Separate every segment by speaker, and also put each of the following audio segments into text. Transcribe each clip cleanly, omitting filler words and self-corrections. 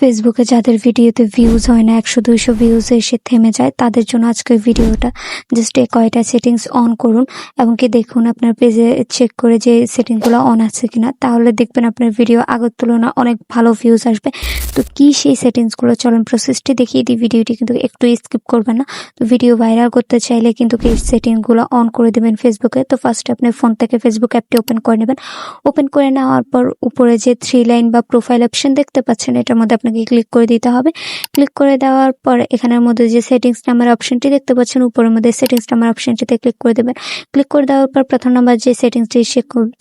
Speaker 1: ফেসবুকে যাদের ভিডিওতে ভিউজ হয় না 100-200 ভিউজ এসে থেমে যায় তাদের জন্য আজকের ভিডিওটা। জাস্ট এই কয়টা সেটিংস অন করুন এবং কি দেখুন আপনার পেজে চেক করে যে সেটিংসগুলো অন আছে কিনা, তাহলে দেখবেন আপনার ভিডিও আগের তুলনায় অনেক ভালো ভিউজ আসবে। তো কি সেই সেটিংসগুলো, চলুন প্রসেসটি দেখিয়ে দিই। ভিডিওটি কিন্তু একটু স্কিপ করবেন না। তো ভিডিও ভাইরাল করতে চাইলে কিন্তু এই সেটিংসগুলো অন করে দেবেন ফেসবুকে। তো ফার্স্ট আপনি ফোন থেকে ফেসবুক অ্যাপটি ওপেন করে নেবেন। ওপেন করে নেওয়ার পর উপরে যে 3 লাইন বা প্রোফাইল অপশন দেখতে পাচ্ছেন, এটার মধ্যে আপনাকে ক্লিক করে দিতে হবে। ক্লিক করে দেওয়ার পর এখানের মধ্যে যে সেটিংস নামের অপশনটি দেখতে পাচ্ছেন, উপরের মধ্যে সেটিংস নামের অপশনটিতে ক্লিক করে দেবেন। ক্লিক করে দেওয়ার পর প্রথম নাম্বার যে সেটিংসটি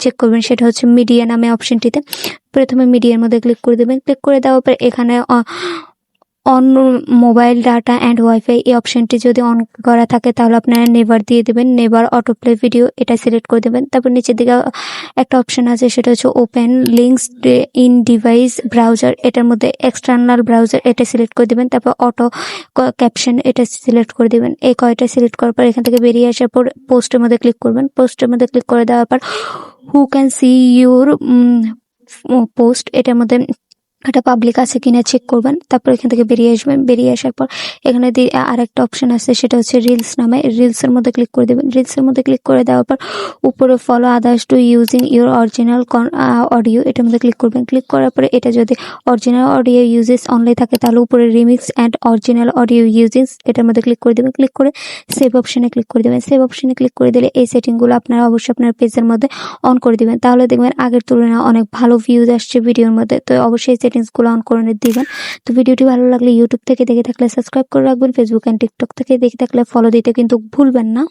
Speaker 1: চেক করবেন সেটা হচ্ছে মিডিয়া নামে অপশনটিতে। প্রথমে মিডিয়ার মধ্যে ক্লিক করে দেবেন। ক্লিক করে দেওয়ার পর এখানে on mobile data and wifi এই অপশনটি যদি অন করা থাকে তাহলে আপনারা নেভার দিয়ে দেবেন। নেভার অটো প্লে ভিডিও এটা সিলেক্ট করে দেবেন। তারপর নিচের দিকে একটা অপশন আছে, সেটা হচ্ছে open links in device browser, এটার মধ্যে এক্সটার্নাল ব্রাউজার এটা সিলেক্ট করে দেবেন। তারপর অটো ক্যাপশন এটা সিলেক্ট করে দেবেন। এই কয়টা সিলেক্ট করার পর এখান থেকে বেরিয়ে আসার পর পোস্টের মধ্যে ক্লিক করবেন। পোস্টের মধ্যে ক্লিক করে দেওয়ার পর who can see your post, এটার মধ্যে এটা পাবলিক আছে কিনা চেক করবেন। তারপর এখান থেকে বেরিয়ে আসবেন। বেরিয়ে আসার পর এখানে আরেকটা অপশন আছে, সেটা হচ্ছে রিলস নামে। রিলসের মধ্যে ক্লিক করে দেবেন। রিলসের মধ্যে ক্লিক করে দেওয়ার পর উপরে follow others to using your original audio, এটার মধ্যে ক্লিক করবেন। ক্লিক করার পরে এটা যদি অরিজিনাল অডিও ইউজেস অনলি থাকে তাহলে উপরে remix and original audio uses এটার মধ্যে ক্লিক করে দেবেন। ক্লিক করে সেভ অপশনে ক্লিক করে দেবেন। সেভ অপশনে ক্লিক করে দিলে এই সেটিংগুলো আপনারা অবশ্যই আপনার পেজের মধ্যে অন করে দিবেন। তাহলে দেখবেন আগের তুলনায় অনেক ভালো ভিউজ আসছে ভিডিওর মধ্যে। তো অবশ্যই সেটিংসগুলো অন করে দিবেন। তো ভিডিওটি ভালো লাগলে ইউটিউব থেকে দেখে থাকলে সাবস্ক্রাইব করে রাখবেন, ফেসবুক অ্যান্ড টিকটক থেকে দেখে থাকলে ফলো দিতে কিন্তু ভুলবেন না।